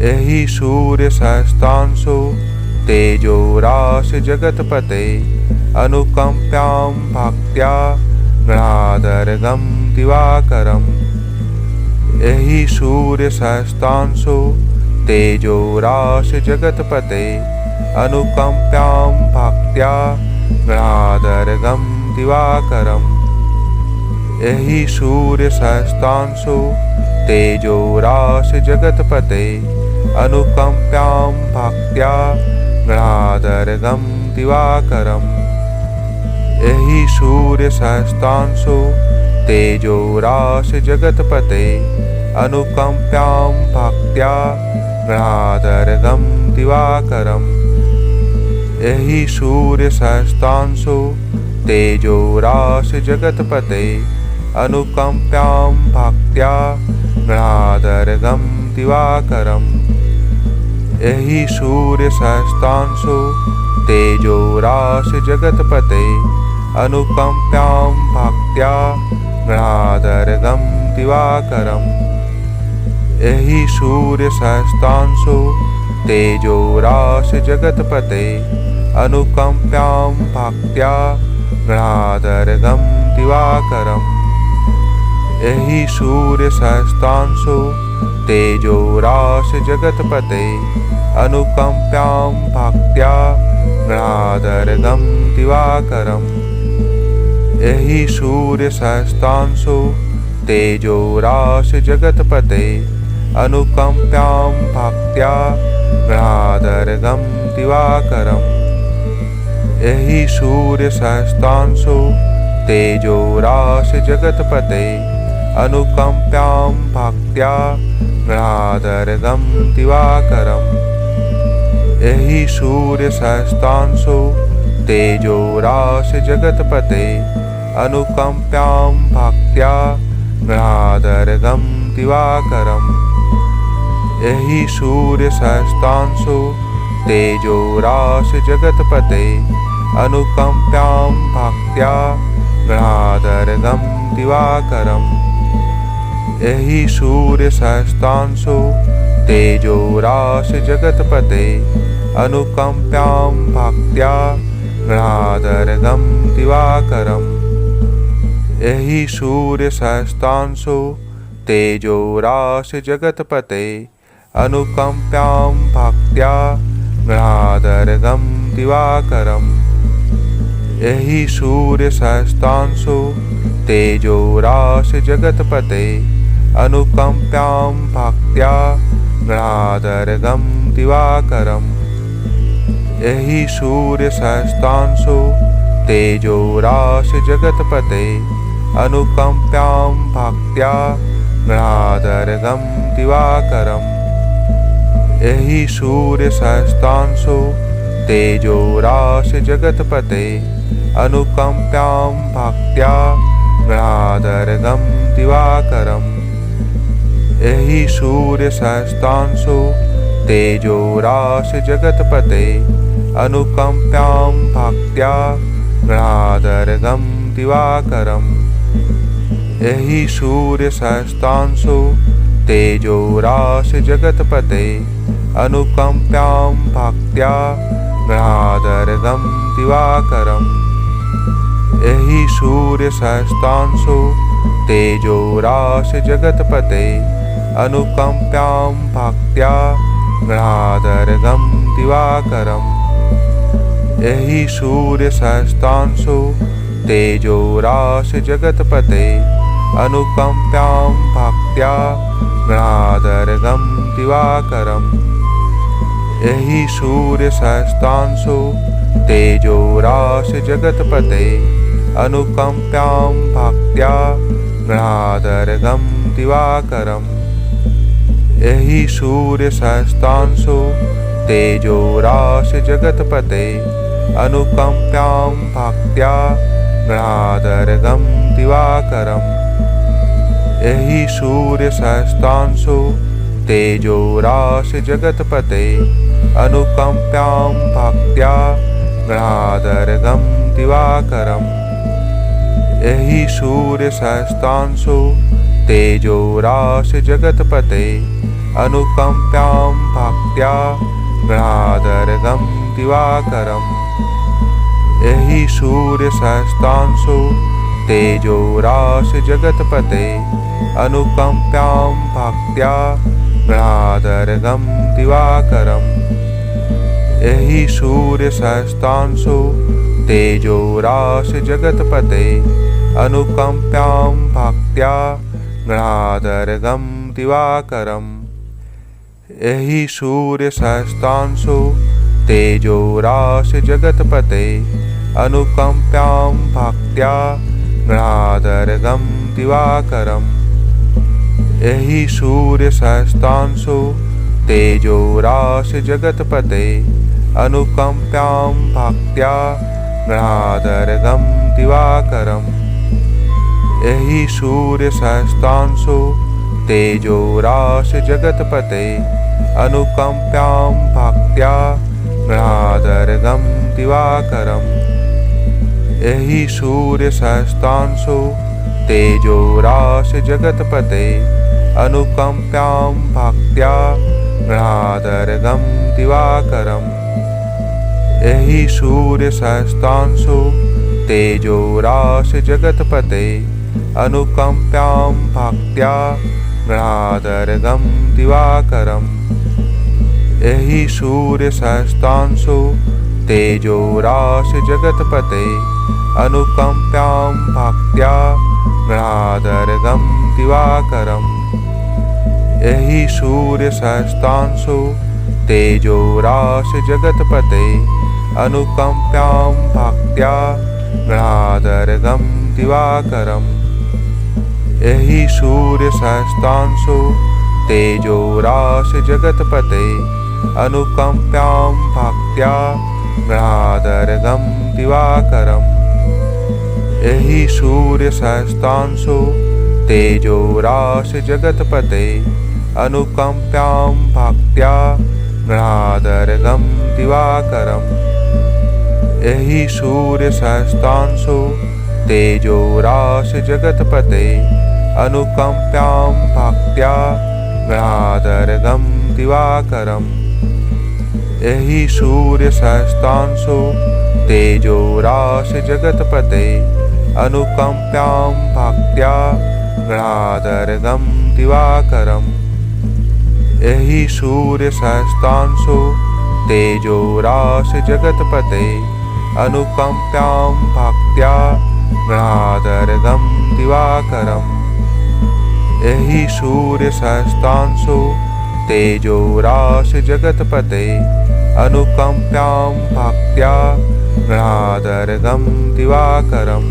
एहि सूर्य सहस्तांशो तेजो राशि जगतपते अनुकंप्यां भक्त्या गणादर्गं दिवाकरम्। एहि सूर्य सहस्तांशो तेजो राशि जगतपते अनुकंप्यां भक्त्या गणादर्गं दिवाकरम्। एहि सूर्य सहस्तांशो तेजो राशि जगतपते अनुकंप्यां भक्त्या गणादर्गं दिवाकरम्। एहि सूर्य सहस्तांशो तेजो राशि जगतपते अनुकंप्यां भक्त्या गणादर्गं दिवाकरम्। एहि सूर्य सहस्तांशो तेजो राशि जगतपते अनुकंप्यां भक्त्या गणादर्गं दिवाकरम्। एहि सूर्य सहस्तांशो तेजो राशि जगतपते अनुकंप्यां भक्त्या गणादर्गं दिवाकरम्। एहि सूर्य सहस्तांशो तेजो राशि जगतपते अनुकंप्यां भक्त्या गणादर्गं दिवाकरम्। एहि सूर्य सहस्तांशो तेजो राशि जगतपते अनुकंप्यां भक्त्या गणादर्गं दिवाकरम्। एहि सूर्य सहस्तांशो तेजो राशि जगतपते अनुकंप्यां भक्त्या गणादर्गं दिवाकरम्। एहि सूर्य सहस्तांशो तेजो राशि जगतपते अनुकंप्यां भक्त्या गणादर्गं दिवाकरम्। एहि सूर्य सहस्तांशो तेजो राशि जगतपते अनुकंप्यां भक्त्या गणादर्गं दिवाकरम्। एहि सूर्य सहस्तांशो तेजो राशि जगतपते अनुकंप्यां भक्त्या गणादर्गं दिवाकरम्। एहि सूर्य सहस्तांशो तेजो राशि जगतपते अनुकंप्यां भक्त्या गणादर्गं दिवाकरम्। एहि सूर्य सहस्तांशो तेजो राशि जगतपते अनुकंप्यां भक्त्या गणादर्गं दिवाकरम्। एहि सूर्य सहस्तांशो तेजो राशि जगतपते अनुकंप्यां भक्त्या गणादर्गं दिवाकरम्। एहि सूर्य सहस्तांशो तेजो राशि जगतपते अनुकंप्यां भक्त्या गणादर्गं दिवाकरम्। एहि सूर्य सहस्तांशो तेजो राशि जगतपते अनुकंप्यां भक्त्या गणादर्गं दिवाकरम्। एहि सूर्य सहस्तांशो तेजो राशि जगतपते अनुकंप्यां भक्त्या गणादर्गं दिवाकरम्। एहि सूर्य सहस्तांशो तेजो राशि जगतपते अनुकंप्यां भक्त्या गणादर्गं दिवाकरम्। एहि सूर्य सहस्तांशो तेजो राशि जगतपते अनुकंप्यां भक्त्या गणादर्गं दिवाकरम्। एहि सूर्य सहस्तांशो तेजो राशि जगतपते अनुकंप्यां भक्त्या गणादर्गं दिवाकरम्। एहि सूर्य सहस्तांशो तेजो राशि जगतपते अनुकंप्यां भक्त्या गणादर्गं दिवाकरम्। एहि सूर्य सहस्तांशो तेजो राशि जगतपते अनुकंप्यां भक्त्या गणादर्गं दिवाकरम्। एहि सूर्य सहस्तांशो तेजो राशि जगतपते अनुकंप्यां भक्त्या गणादर्गं दिवाकरम्। एहि सूर्य सहस्तांशो तेजो राशि जगतपते अनुकम्प्यां भक्त्या गणादर्गं दिवाकरम् एहि सूर्य सहस्तांशो तेजो राशि जगतपते अनुकम्प्यां भक्त्या गणादर्गं दिवाकरम् एहि सूर्य सहस्तांशो तेजो राशि जगतपते अनुकम्प्यां भक्त्या गणादर्गं दिवाकरम् एहि सूर्य सहस्तांशो तेजो राशि जगतपते अनुकम्प्यां भक्त्या गणादर्गं दिवाकरम् एहि सूर्य सहस्तांशो तेजो राशि जगतपते अनुकम्प्यां भक्त्या गणादर्गं दिवाकरम् एहि सूर्य सहस्तांशो तेजो राशि जगतपते अनुकम्प्यां भक्त्या गणादर्गं दिवाकरम् एहि सूर्य सहस्तांशो तेजो राशि जगतपते अनुकम्प्यां भक्त्या गणादर्गं दिवाकरम् एहि सूर्य सहस्तांशो तेजो राशि जगतपते अनुकम्प्यां भक्त्या गणादर्गं दिवाकरम् एहि सूर्य सहस्तांशो तेजो राशि जगतपते अनुकम्प्यां भक्त्या गणादर्गं दिवाकरम् एहि सूर्य सहस्तांशो तेजो राशि जगतपते अनुकम्प्यां भक्त्या गणादर्गं दिवाकरम् एहि सूर्य सहस्तांशो तेजो राशि जगतपते अनुकम्प्यां भक्त्या गणादर्गं दिवाकरम् एहि सूर्य सहस्तांशो तेजो राशि जगतपते अनुकम्प्यां भक्त्या गणादर्गं दिवाकरम् एहि सूर्य सहस्तांशो तेजो राशि जगतपते अनुकम्प्यां भक्त्या गणादर्गं दिवाकरम् एहि सूर्य सहस्तांशो तेजो राशि जगतपते अनुकम्प्यां भक्त्या गणादर्गं दिवाकरम् एहि सूर्य सहस्तांशो तेजो राशि जगतपते अनुकम्प्यां भक्त्या गणादर्गं दिवाकरम् एहि सूर्य सहस्तांशो तेजो राशि जगतपते अनुकम्प्यां भक्त्या गणादर्गं दिवाकरम्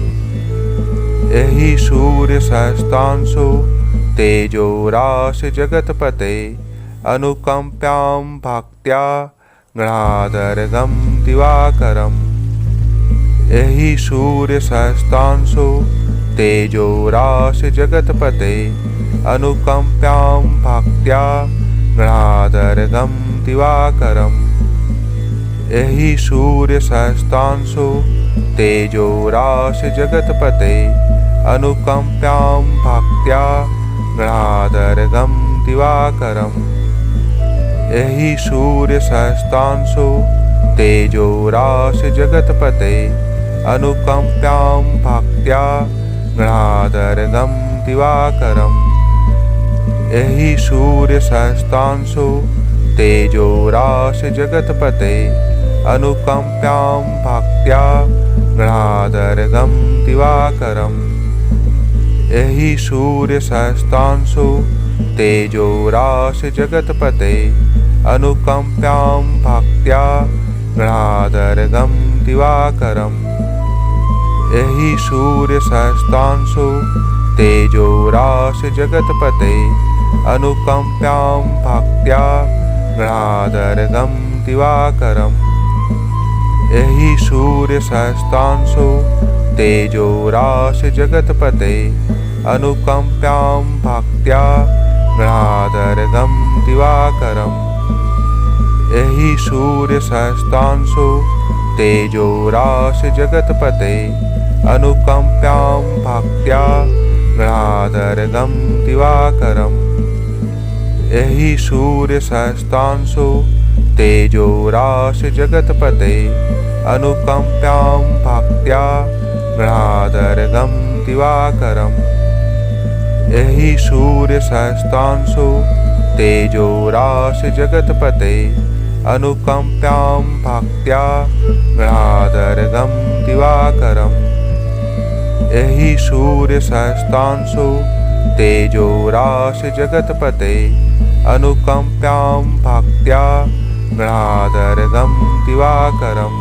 एहि सूर्य सहस्तांशो तेजो राशि जगतपते अनुकम्प्यां भक्त्या गणादर्गं दिवाकरम् एहि सूर्य सहस्तांशो तेजो राशि जगतपते अनुकम्प्यां भक्त्या गणादर्गं दिवाकरम् एहि सूर्य सहस्तांशो तेजो राशि जगतपते अनुकम्प्यां भक्त्या गणादर्गं दिवाकरम् एहि सूर्य सहस्तांशो तेजो राशि जगतपते अनुकम्प्यां भक्त्या गणादर्गं दिवाकरम् एहि सूर्य सहस्तांशो तेजो राशि जगतपते अनुकम्प्यां भक्त्या गणादर्गं दिवाकरम् एहि सूर्य सहस्तांशो तेजो राशि जगतपते अनुकम्प्यां भक्त्या गणादर्गं दिवाकरम् एहि सूर्य सहस्तांशो तेजो राशि जगतपते अनुकम्प्यां भक्त्या गणादर्गं दिवाकरम् एहि सूर्य सहस्तांशो तेजो राशि जगतपते अनुकम्प्यां भक्त्या गणादर्गं दिवाकरम् एहि सूर्य सहस्तांशो तेजो राशि जगतपते अनुकम्प्यां भक्त्या गणादर्गं दिवाकरम् एहि सूर्य सहस्तांशो तेजो राश जगतपते अनुकंप्यां भक्त्या गृहादर्गं दिवाकरम् एहि सूर्य सहस्तांशो तेजो राश जगतपते अनुकंप्यां भक्त्या गृहादर्गं दिवाकरम् एहि सूर्य सहस्तांशो तेजो राश जगतपते अनुकंप्यां भक्त्या गृहादर्गं दिवाकरम्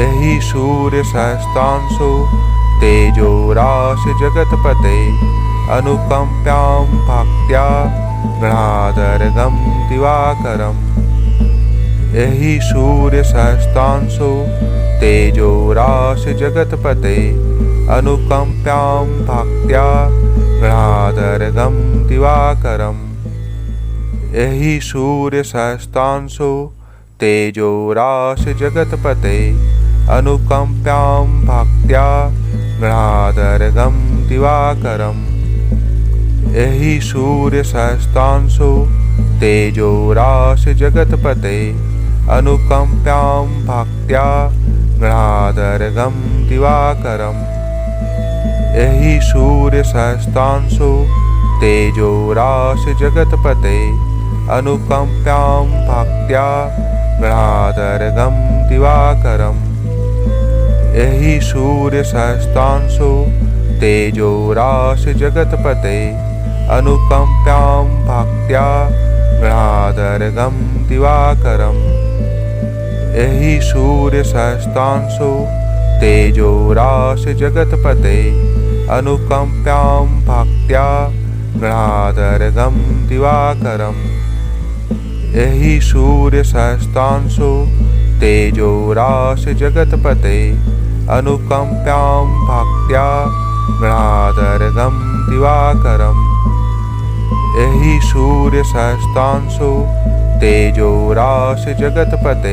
एहि सूर्य सहस्तांशो तेजो राश जगतपते अनुकंप्यां भक्त्या गृहादर्गं दिवाकरम् एहि सूर्य सहस्तांशो तेजो राश जगतपते अनुकंप्यां भक्त्या गृहादर्गं दिवाकरम् एहि सूर्य सहस्तांशो तेजो राश जगतपते अनुकंप्यां भक्त्या गृहादर्गं दिवाकरम् एहि सूर्य सहस्तांशो तेजो राश जगतपते अनुकंप्यां भक्त्या गृहादर्गं दिवाकरम् एहि सूर्य सहस्तांशो तेजो राश जगतपते अनुकंप्यां भक्त्या गृहादर्गं दिवाकरम् एहि सूर्य सहस्तांशो तेजो राश जगतपते अनुकंप्यां भक्त्या गृहादर्गं दिवाकरम् एहि सूर्य सहस्तांशो तेजो राश जगतपते अनुकंप्यां भक्त्या गृहादर्गं दिवाकरम् एहि सूर्य सहस्तांशो तेजो राश जगतपते अनुकंप्यां भक्त्या गृहादर्गं दिवाकरम् एहि सूर्य सहस्तांशो तेजो राश जगतपते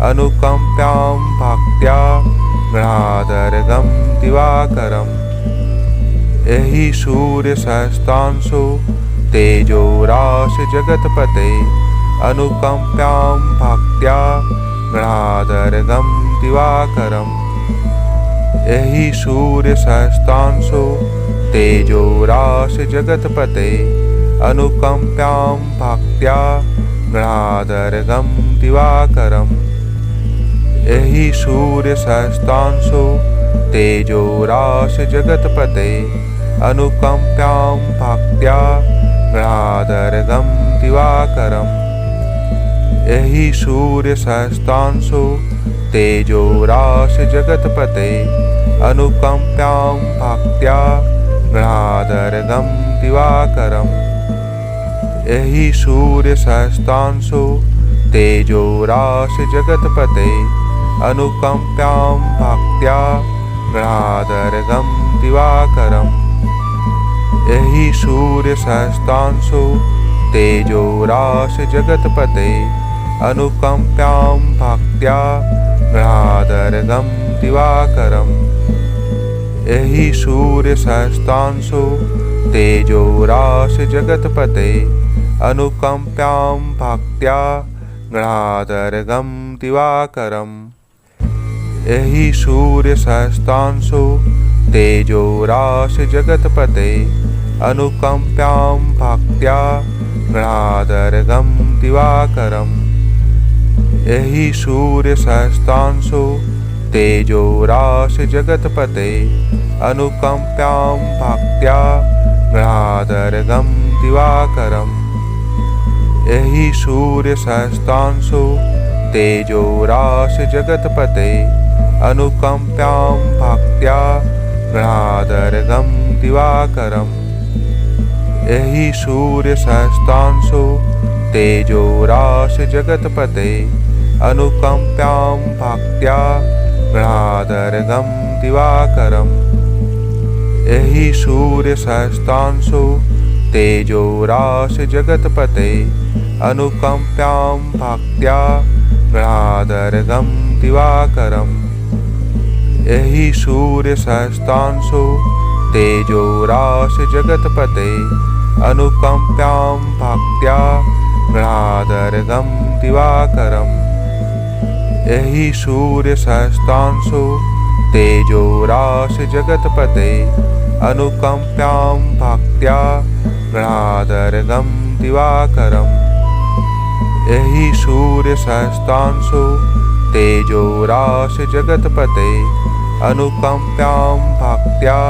अनुकंप्यां भक्त्या गृहादर्गं दिवाकरम् एहि सूर्य सहस्तांशो तेजो राश जगतपते अनुकंप्यां भक्त्या गृहादर्गं दिवाकरम् एहि सूर्य सहस्तांशो तेजो राश जगतपते अनुकंप्यां भक्त्या गृहादर्गं दिवाकरम् एहि सूर्य सहस्तांशो तेजो राश जगतपते अनुकंप्यां भक्त्या गृहादर्गं दिवाकरम् एहि सूर्य सहस्तांशो तेजो राश जगतपते अनुकंप्यां भक्त्या गृहादर्गं दिवाकरम् एहि सूर्य सहस्तांशो तेजो राश जगतपते अनुकंप्यां भक्त्या गृहादर्गं दिवाकरम् एहि सूर्य सहस्तांशो तेजो राश जगतपते अनुकंप्यां भक्त्या गृहादर्गं दिवाकरम् एहि सूर्य सहस्तांशो तेजो राश जगतपते अनुकंप्यां भक्त्या गृहादर्गं दिवाकरम् एहि सूर्य सहस्तांशो तेजो राश जगतपते अनुकंप्यां भक्त्या गृहादर्गं दिवाकरम् एहि सूर्य सहस्तांशो तेजो राश जगतपते अनुकंप्यां भक्त्या गृहादर्गं दिवाकरम् एहि सूर्य सहस्तांशो तेजो राश जगतपते अनुकंप्यां भक्त्या गृहादर्गं दिवाकरम् एहि सूर्य सहस्तांशो तेजो राश जगतपते अनुकंप्यां भक्त्या गृहादर्गं दिवाकरम् एहि सूर्य सहस्तांशो तेजो राश जगतपते अनुकंप्यां भक्त्या गृहादर्गं दिवाकरम् एहि सूर्य सहस्तांशो तेजो राश जगतपते अनुकम्प्यां भक्त्या गणादर्गं दिवाकरम्। एहि सूर्य सहस्त्रांशो तेजो राशि जगतपते अनुकम्प्यां भक्त्या गणादर्गं दिवाकरम्। एहि सूर्य सहस्त्रांशो तेजो राशि जगतपते अनुकम्प्यां भक्त्या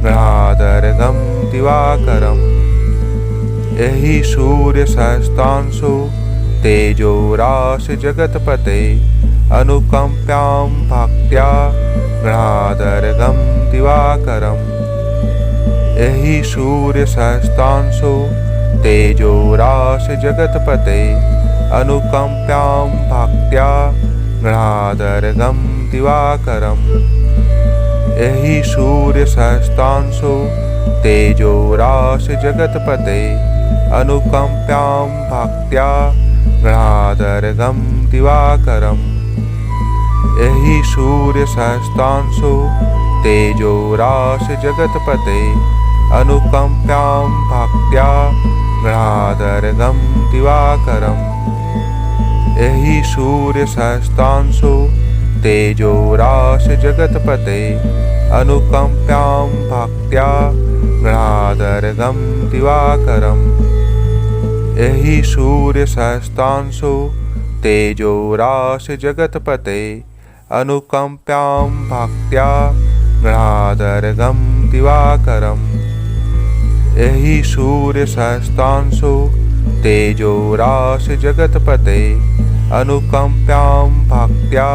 गणादर्गं दिवाकरम्। एहि सूर्य सहस्त्रांशो तेजो राशि जगतपते अनुकम्प्यां भक्त्या गणादर्गं दिवाकरम्। एहि सूर्य सहस्त्रांशो तेजो राशि जगतपते अनुकम्प्यां भक्त्या गणादर्गं दिवाकरम्। एहि सूर्य सहस्त्रांशो तेजो राशि जगतपते अनुकम्प्यां भक्त्या गणादर्गं दिवाकरम्। एहि सूर्य सहस्त्रांशो तेजो राशि जगतपते अनुकम्प्यां भक्त्या गणादर्गं दिवाकरम्। एहि सूर्य सहस्त्रांशो तेजो राशि जगतपते अनुकम्प्यां भक्त्या गणादर्गं दिवाकरम्। एहि सूर्य सहस्त्रांशो तेजो राशि जगतपते अनुकम्प्यां भक्त्या गणादर्गं दिवाकरम्। एहि सूर्य सहस्त्रांशो तेजो राशि जगतपते अनुकम्प्यां भक्त्या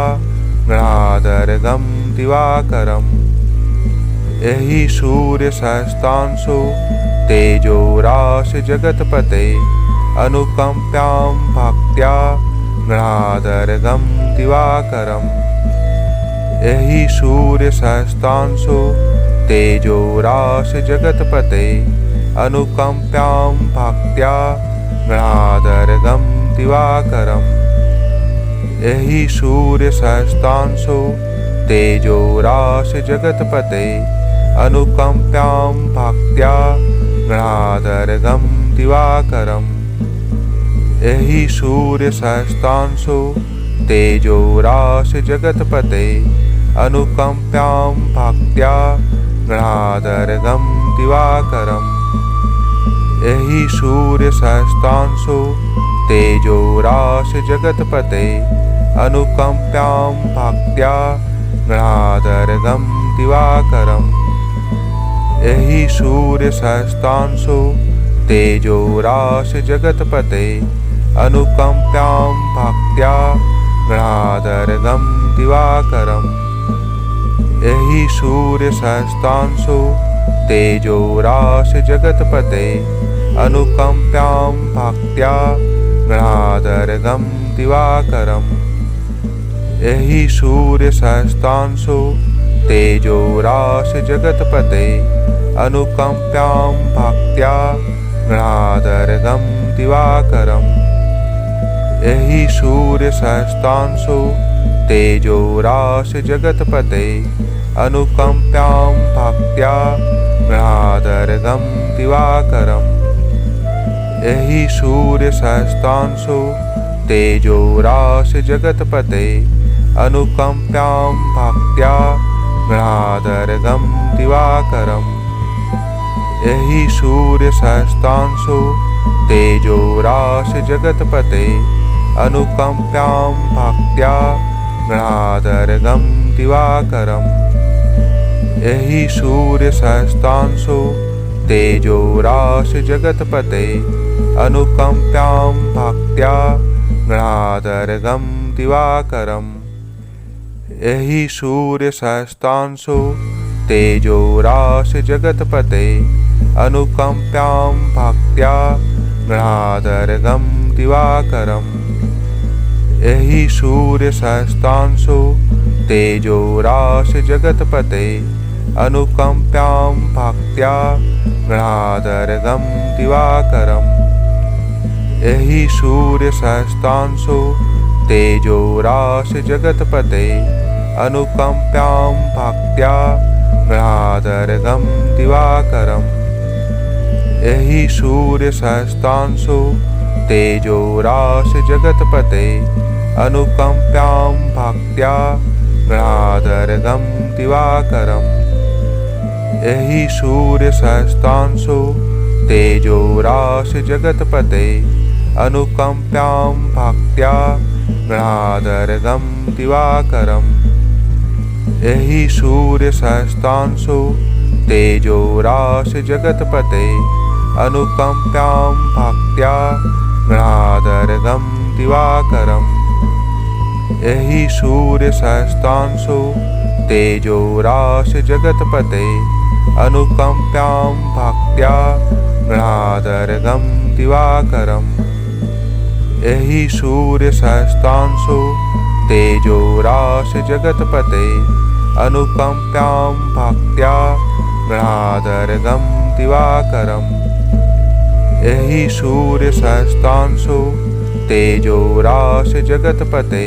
गणादर्गं दिवाकरम्। एहि सूर्य सहस्त्रांशो तेजो राशि जगतपते अनुकम्प्यां भक्त्या गणादर्गं दिवाकरम्। एहि सूर्य सहस्त्रांशो तेजो राशि जगतपते अनुकम्प्यां भक्त्या गणादर्गं दिवाकरम्। एहि सूर्य सहस्त्रांशो तेजो राशि जगतपते अनुकम्प्यां भक्त्या गणादर्गं दिवाकरम्। एहि सूर्य सहस्त्रांशो तेजो राशि जगतपते अनुकम्प्यां भक्त्या गणादर्गं दिवाकरम्। एहि सूर्य सहस्त्रांशो तेजो राशि जगतपते अनुकम्प्यां भक्त्या गणादर्गं दिवाकरम्। एहि सूर्य सहस्त्रांशो तेजो राशि जगतपते अनुकम्प्यां भक्त्या गणादर्गं दिवाकरम्। एहि सूर्य सहस्त्रांशो तेजो राशि जगतपते अनुकम्प्यां भक्त्या गणादर्गं दिवाकरम्। एहि सूर्य सहस्त्रांशो तेजो राशि जगतपते अनुकम्प्यां भक्त्या गणादर्गं दिवाकरम्। एहि सूर्य सहस्त्रांशो तेजो राशि जगतपते अनुकम्प्यां भक्त्या गणादर्गं दिवाकरम्। एहि सूर्य सहस्त्रांशो तेजो राशि जगतपते अनुकम्प्यां भक्त्या गणादर्गं दिवाकरम्। एहि सूर्य सहस्त्रांशो तेजो राशि जगतपते अनुकम्प्यां भक्त्या गणादर्गं दिवाकरम्। एहि सूर्य सहस्त्रांशो तेजो राशि जगतपते अनुकम्प्यां भक्त्या गणादर्गं दिवाकरम्। एहि सूर्य सहस्त्रांशो तेजो राशि जगतपते अनुकम्प्यां भक्त्या गणादर्गं दिवाकरम्। एहि सूर्य सहस्त्रांशो तेजो राशि जगतपते अनुकम्प्यां भक्त्या गणादर्गं दिवाकरम्। एहि सूर्य सहस्त्रांशो तेजो राशि जगतपते अनुकम्प्यां भक्त्या गणादर्गं दिवाकरम्। एहि सूर्य सहस्तांशो तेजो राश जगतपते अनुकंप्यां भक्त्या गणादर्गं दिवाकरम् एहि सूर्य सहस्तांशो तेजो राश जगतपते अनुकंप्यां भक्त्या गणादर्गं दिवाकरम् एहि सूर्य सहस्तांशो तेजो राश जगतपते अनुकंप्यां भक्त्या गणादर्गं दिवाकरम् एहि सूर्य सहस्तांशो तेजो राश जगतपते अनुकंप्यां भक्त्या गणादर्गं दिवाकरम् एहि सूर्य सहस्तांशो तेजो राश जगतपते अनुकंप्यां भक्त्या गणादर्गं दिवाकरम् एहि सूर्य सहस्तांशो तेजो राश जगतपते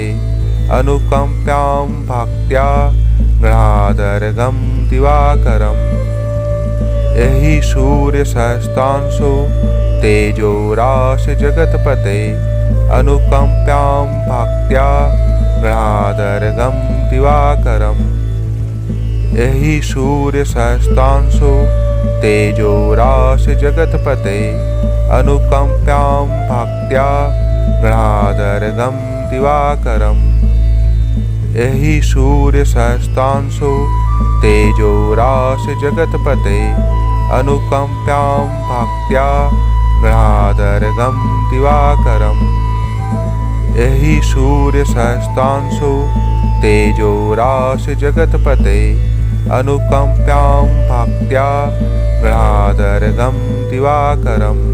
अनुकंप्यां भक्त्या गणादर्गं दिवाकरम् एहि सूर्य सहस्तांशो तेजो राश जगतपते अनुकंप्यां भक्त्या गणादर्गं दिवाकरम् एहि सूर्य सहस्तांशो तेजो राश जगतपते अनुकंप्यां भक्त्या गणादर्गं दिवाकरम् एहि सूर्य सहस्तांशो तेजो राश जगतपते अनुकंप्यां भक्त्या गणादर्गं दिवाकरम् एहि सूर्य सहस्तांशो तेजो राश जगतपते अनुकंप्यां भक्त्या गणादर्गं दिवाकरम्